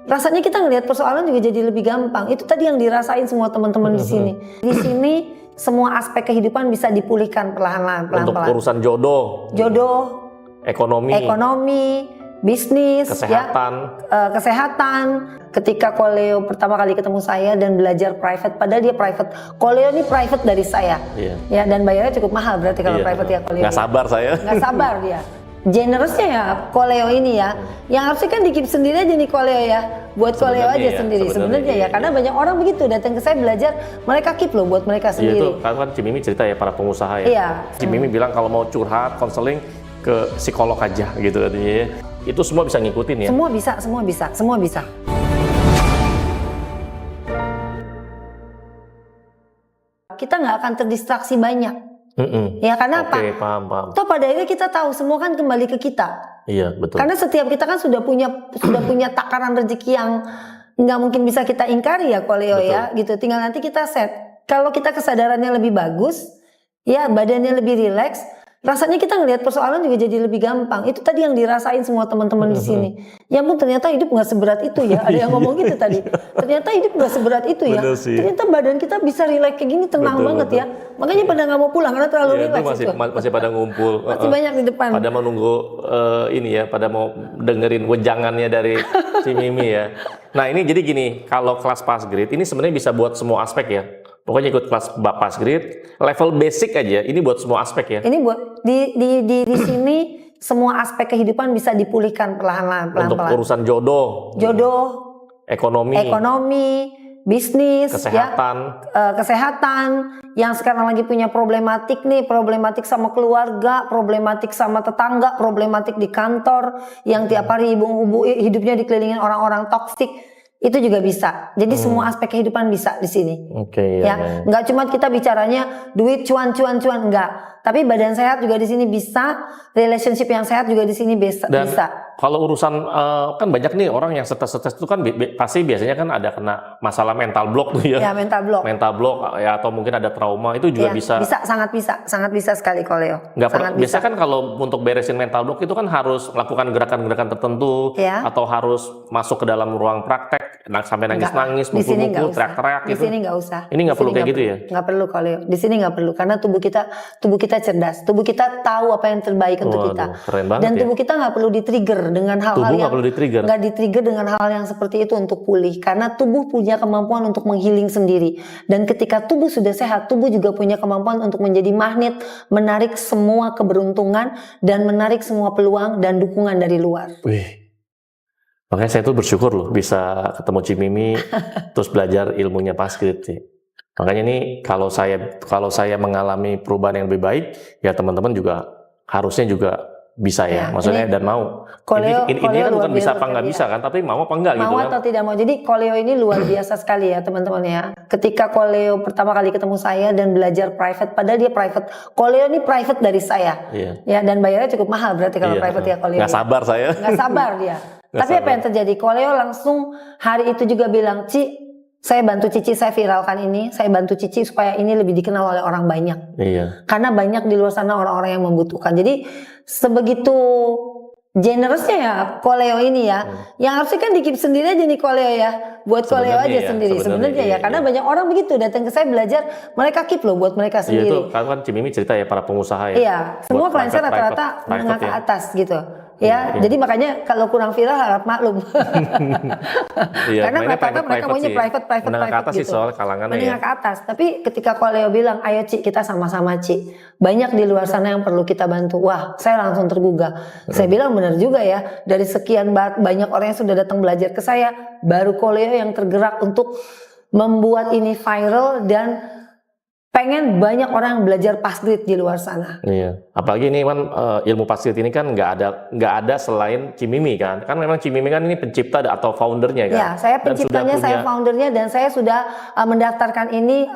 rasanya kita ngelihat persoalan juga jadi lebih gampang. Itu tadi yang dirasain semua teman-teman di sini. Di sini semua aspek kehidupan bisa dipulihkan perlahan-lahan. Untuk urusan jodoh, ekonomi, bisnis, kesehatan. Kesehatan. Ketika Koleo pertama kali ketemu saya dan belajar private, padahal dia private. Koleo ini private dari saya, ya, dan bayarnya cukup mahal berarti kalau private ya Koleo. Nggak sabar saya. Nggak sabar dia. Generousnya ya Koleo ini ya, yang harusnya kan dikip sendiri aja nih Koleo ya, buat Koleo aja sendiri sebenarnya ya, karena banyak orang begitu datang ke saya belajar, mereka keep loh buat mereka sendiri. Itu kan Cimimi cerita ya para pengusaha ya. Iya. Cimimi bilang kalau mau curhat, konseling ke psikolog aja gitu katanya ya. Itu semua bisa ngikutin ya. Semua bisa. Kita nggak akan terdistraksi banyak. Ya karena apa? Paham. Toh pada akhirnya kita tahu semua kan kembali ke kita. Iya betul. Karena setiap kita kan sudah punya takaran rezeki yang nggak mungkin bisa kita ingkari ya Koleo ya, gitu. Tinggal nanti kita set. Kalau kita kesadarannya lebih bagus, ya badannya lebih rileks, rasanya kita ngelihat persoalan juga jadi lebih gampang. Itu tadi yang dirasain semua teman-teman di sini. Ya pun ternyata hidup nggak seberat itu ya. Ada yang ngomong gitu tadi. Ternyata hidup nggak seberat itu ya. Ternyata badan kita bisa rileks kayak gini, tenang banget ya. Makanya pada nggak mau pulang karena terlalu rileks itu. Masih pada ngumpul. Masih banyak di depan. Pada menunggu pada mau dengerin wejangannya dari Cimimi ya. Nah ini jadi gini, kalau kelas Passgrid ini sebenarnya bisa buat semua aspek ya. Pokoknya ikut kelas Passgrid, level basic aja. Ini buat semua aspek ya. Ini buat di sini semua aspek kehidupan bisa dipulihkan perlahan-lahan. Untuk urusan jodoh, ekonomi, bisnis, kesehatan. Yang sekarang lagi punya problematik sama keluarga, problematik sama tetangga, problematik di kantor, yang tiap hari ibu-ibu hidupnya dikelilingin orang-orang toksik. Itu juga bisa. Jadi semua aspek kehidupan bisa di sini. Nggak cuma kita bicaranya duit cuan, enggak. Tapi badan sehat juga di sini bisa, relationship yang sehat juga di sini bisa. Kalau urusan kan banyak nih orang yang stres itu kan pasti biasanya kan ada kena masalah mental block tuh ya. Ya mental block ya, atau mungkin ada trauma itu juga bisa. Sangat bisa sekali Koleo. Biasa kan kalau untuk beresin mental block itu kan harus melakukan gerakan-gerakan tertentu atau harus masuk ke dalam ruang praktek sampai nangis-nangis, mukul-mukul, teriak-teriak gitu. Di sini nggak usah. Ini nggak perlu kayak gitu ya? Nggak perlu Koleo. Di sini nggak perlu karena tubuh kita cerdas. Tubuh kita tahu apa yang terbaik untuk kita. Keren banget. Dan tubuh kita nggak perlu di-trigger dengan hal-hal yang nggak di-trigger dengan hal yang seperti itu untuk pulih. Karena tubuh punya kemampuan untuk menghealing sendiri. Dan ketika tubuh sudah sehat, tubuh juga punya kemampuan untuk menjadi magnet, menarik semua keberuntungan dan menarik semua peluang dan dukungan dari luar. Makanya saya tuh bersyukur loh bisa ketemu Cimimi terus belajar ilmunya Passgrid sih. Makanya ini kalau saya mengalami perubahan yang lebih baik, ya teman-teman juga harusnya juga bisa ya, maksudnya dan mau. Koleo ini kan bukan bisa apa nggak bisa kan, tapi mau apa enggak gitu kan. Mau atau tidak mau. Jadi Koleo ini luar biasa sekali ya teman-teman ya. Ketika Koleo pertama kali ketemu saya dan belajar private, padahal dia private. Koleo ini private dari saya. Ya, dan bayarnya cukup mahal berarti kalau private ya Koleo. Nggak sabar saya. Nggak sabar dia. Tapi apa yang terjadi? Koleo langsung hari itu juga bilang, Ci, saya bantu Cici, saya viralkan ini, saya bantu Cici supaya ini lebih dikenal oleh orang banyak. Karena banyak di luar sana orang-orang yang membutuhkan. Jadi sebegitu generousnya ya Koleo ini ya, yang harusnya kan dikip sendiri aja nih Koleo ya, buat Koleo aja sendiri sebenarnya ya, karena banyak orang begitu datang ke saya belajar, mereka keep loh buat mereka sendiri. Itu kan Cimimi cerita ya para pengusaha ya. Iya, semua klien saya rata-rata menengah ke atas gitu. Ya, jadi makanya kalau kurang viral harap maklum. Karena rata-rata mereka maunya private menengah ke atas gitu. Sih soal kalangannya menengah ke atas. Tapi ketika Koleo bilang, ayo Ci, kita sama-sama Ci. Banyak di luar sana yang perlu kita bantu. Wah, saya langsung tergugah. Saya bilang benar juga ya. Dari sekian banyak orang yang sudah datang belajar ke saya, baru Koleo yang tergerak untuk membuat ini viral dan pengen banyak orang belajar Passgrid di luar sana. Apalagi ini kan ilmu Passgrid ini kan nggak ada selain Cimimi kan. Kan memang Cimimi kan ini pencipta atau foundernya kan. Ya, saya penciptanya, saya foundernya, dan saya sudah mendaftarkan ini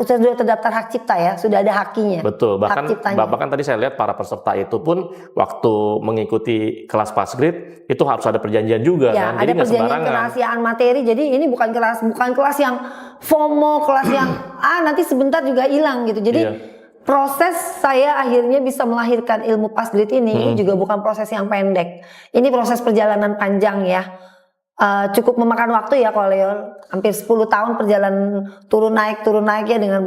sudah terdaftar hak cipta ya, sudah ada hakinya. Betul. Bahkan tadi saya lihat para peserta itu pun waktu mengikuti kelas Passgrid itu harus ada perjanjian juga kan. Ada perjanjian kerahasiaan materi. Jadi ini bukan kelas yang FOMO, kelas yang nanti sebentar juga hilang gitu. Jadi proses saya akhirnya bisa melahirkan ilmu Passgrid ini juga bukan proses yang pendek. Ini proses perjalanan panjang ya. cukup memakan waktu ya kalau Leo, hampir 10 tahun perjalanan turun naik ya dengan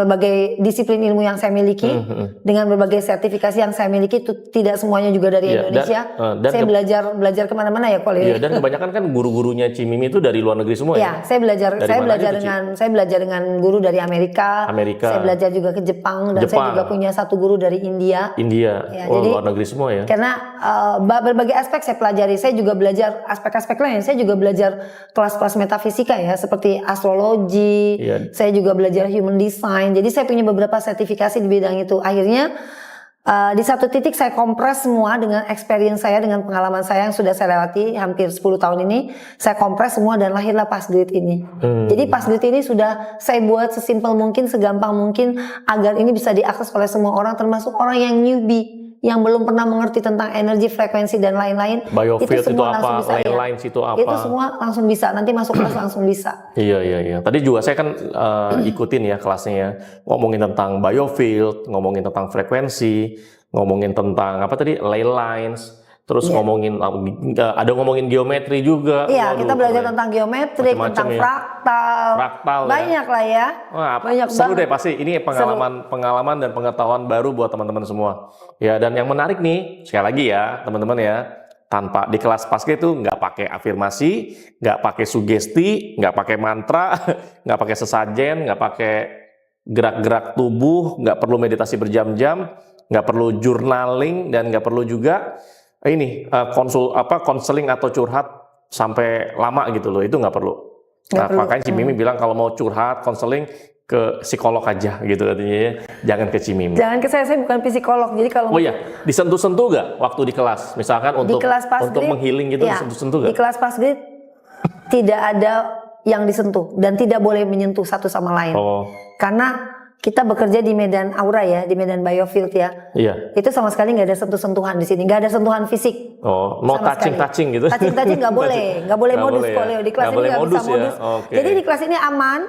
berbagai disiplin ilmu yang saya miliki, dengan berbagai sertifikasi yang saya miliki, itu tidak semuanya juga dari Indonesia. Dan saya belajar kemana-mana ya kalau Iya, dan kebanyakan kan guru-gurunya Cimimi itu dari luar negeri semua ya. Saya belajar dengan guru dari Amerika. Saya belajar juga ke Jepang, dan saya juga punya satu guru dari India. Ya, jadi luar negeri semua ya. Karena berbagai aspek saya pelajari. Saya juga belajar aspek-aspek lain. Saya juga belajar kelas-kelas metafisika ya, seperti astrologi. Saya juga belajar human design. Jadi saya punya beberapa sertifikasi di bidang itu. Akhirnya di satu titik saya kompres semua dengan experience saya, dengan pengalaman saya yang sudah saya lewati hampir 10 tahun ini. Saya kompres semua dan lahirlah PassGrid ini. Jadi PassGrid ini sudah saya buat sesimpel mungkin, segampang mungkin, agar ini bisa diakses oleh semua orang, termasuk orang yang newbie, yang belum pernah mengerti tentang energi, frekuensi dan lain-lain. Biofield itu apa, line-line itu apa. Itu semua langsung bisa, nanti masuk kelas langsung bisa. Iya. Tadi juga saya kan ikutin ya kelasnya ya. Ngomongin tentang biofield, ngomongin tentang frekuensi, ngomongin tentang apa tadi, ley lines. Terus ngomongin geometri juga. Iya, kita belajar tentang geometri, tentang fraktal. Banyak lah ya. Wah, banyak seru banget deh pasti. Ini pengalaman dan pengetahuan baru buat teman-teman semua. Ya, dan yang menarik nih, sekali lagi ya, teman-teman ya, tanpa di kelas PassGrid itu nggak pakai afirmasi, nggak pakai sugesti, nggak pakai mantra, nggak pakai sesajen, nggak pakai gerak-gerak tubuh, nggak perlu meditasi berjam-jam, nggak perlu journaling, dan nggak perlu juga konseling atau curhat sampai lama gitu loh, itu nggak perlu. Makanya Cimimi bilang kalau mau curhat, konseling, ke psikolog aja gitu katanya, jangan ke Cimimi. Jangan ke saya bukan psikolog. Jadi kalau disentuh-sentuh nggak waktu di kelas, misalkan untuk menghealing gitu, disentuh-sentuh nggak? Di kelas PassGrid tidak ada yang disentuh dan tidak boleh menyentuh satu sama lain. Karena kita bekerja di medan aura ya, di medan biofield ya. Iya. Itu sama sekali nggak ada sentuhan di sini, nggak ada sentuhan fisik. No touching gitu. Touching nggak boleh modus kok Leo. Di kelas ini nggak bisa modus. Jadi di kelas ini aman.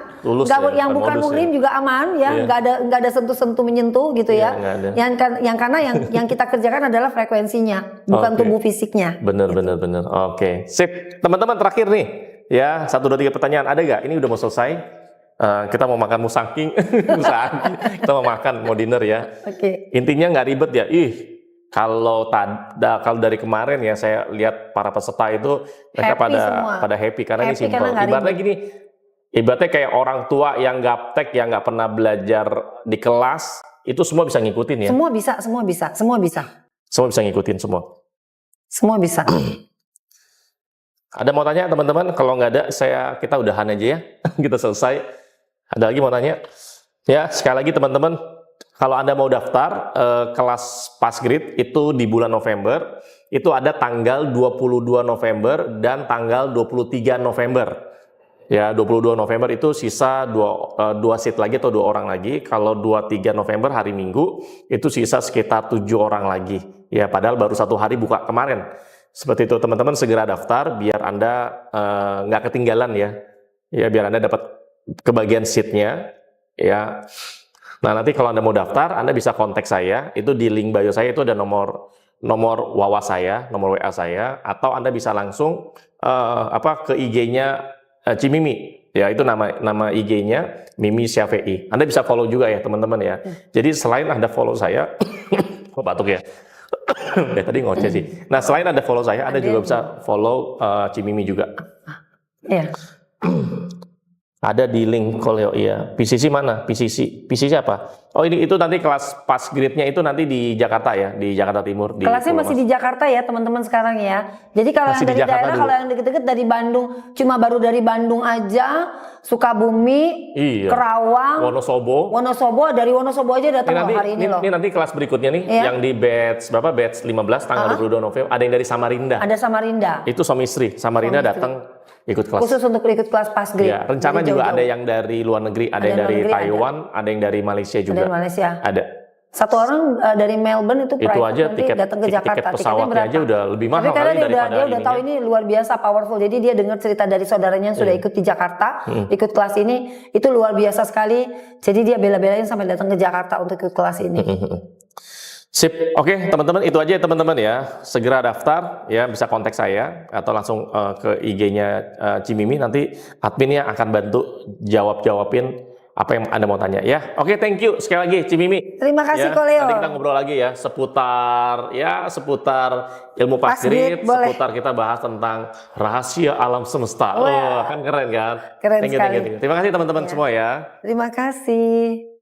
Yang bukan muhrim juga aman ya, nggak ada sentuh-sentuh menyentuh gitu ya. Yang kita kerjakan adalah frekuensinya, bukan tubuh fisiknya. Bener. Oke. Sip. Teman-teman terakhir nih, ya 1, 2, 3 pertanyaan ada nggak? Ini udah mau selesai. Kita mau makan musangking, kita mau dinner ya. Intinya nggak ribet ya. Kalau dari kemarin ya saya lihat para peserta itu mereka pada happy karena ini simpel. Ibaratnya gini, ibaratnya kayak orang tua yang gaptek, yang nggak pernah belajar di kelas, itu semua bisa ngikutin ya. Semua bisa. Semua bisa ngikutin semua. Semua bisa. Ada mau tanya teman-teman? Kalau nggak ada, kita udahan aja ya. Kita selesai. Ada lagi mau tanya? Ya, sekali lagi teman-teman, kalau Anda mau daftar kelas PassGrid itu di bulan November, itu ada tanggal 22 November dan tanggal 23 November. Ya, 22 November itu sisa 2 seat lagi atau 2 orang lagi. Kalau 23 November hari Minggu, itu sisa sekitar 7 orang lagi. Ya, padahal baru 1 hari buka kemarin. Seperti itu teman-teman, segera daftar biar Anda nggak ketinggalan ya. Ya, biar Anda dapat kebagian seatnya ya. Nah, nanti kalau Anda mau daftar, Anda bisa kontak saya. Itu di link bio saya itu ada nomor WA saya, nomor WA saya, atau Anda bisa langsung ke IG-nya Cimimi. Ya, itu nama IG-nya Mimi Syafi'i. Anda bisa follow juga ya, teman-teman ya. Jadi selain Anda follow saya, kok batuk ya? Tadi ngoceh sih. Nah, selain Anda follow saya, Anda juga bisa follow Cimimi juga. Iya. Ada di link Koleo ya. PCC mana? PCC apa? Oh, itu nanti kelas PassGrid-nya itu nanti di Jakarta ya, di Jakarta Timur. Kelasnya masih di Jakarta ya teman-teman sekarang ya. Jadi kalau yang dari daerah, kalau yang deket-deket dari Bandung, baru dari Bandung aja, Sukabumi, Kerawang, Wonosobo, dari Wonosobo aja datang hari ini loh. Ini nanti kelas berikutnya nih, yang di batch 15 tanggal 22 November, ada yang dari Samarinda. Ada Samarinda. Itu suami istri, Samarinda datang ikut kelas. Khusus untuk ikut kelas PassGrid. Ya, rencana juga ada yang dari luar negeri, ada yang dari Taiwan, ada yang dari Malaysia juga. Dari Malaysia. Ada. Satu orang dari Melbourne itu aja datang ke Jakarta. Tiket pesawatnya aja udah lebih mahal kali daripada dia udah tahu ini luar biasa powerful. Jadi dia dengar cerita dari saudaranya yang sudah ikut di Jakarta, ikut kelas ini, itu luar biasa sekali. Jadi dia bela-belain sampai datang ke Jakarta untuk ikut kelas ini. Sip, oke teman-teman, itu aja ya teman-teman ya. Segera daftar ya, bisa kontak saya atau langsung ke IG-nya Cimimi, nanti adminnya akan bantu jawabin apa yang Anda mau tanya ya. Oke, thank you sekali lagi Cimimi. Terima kasih Ya, Ko Leo. nanti kita ngobrol lagi ya seputar ilmu Pass Grid, boleh. seputar kita bahas tentang rahasia alam semesta. Wah. Kan keren kan? Keren Thank you, sekali. thank you. Terima kasih teman-teman Ya. semua ya. Terima kasih.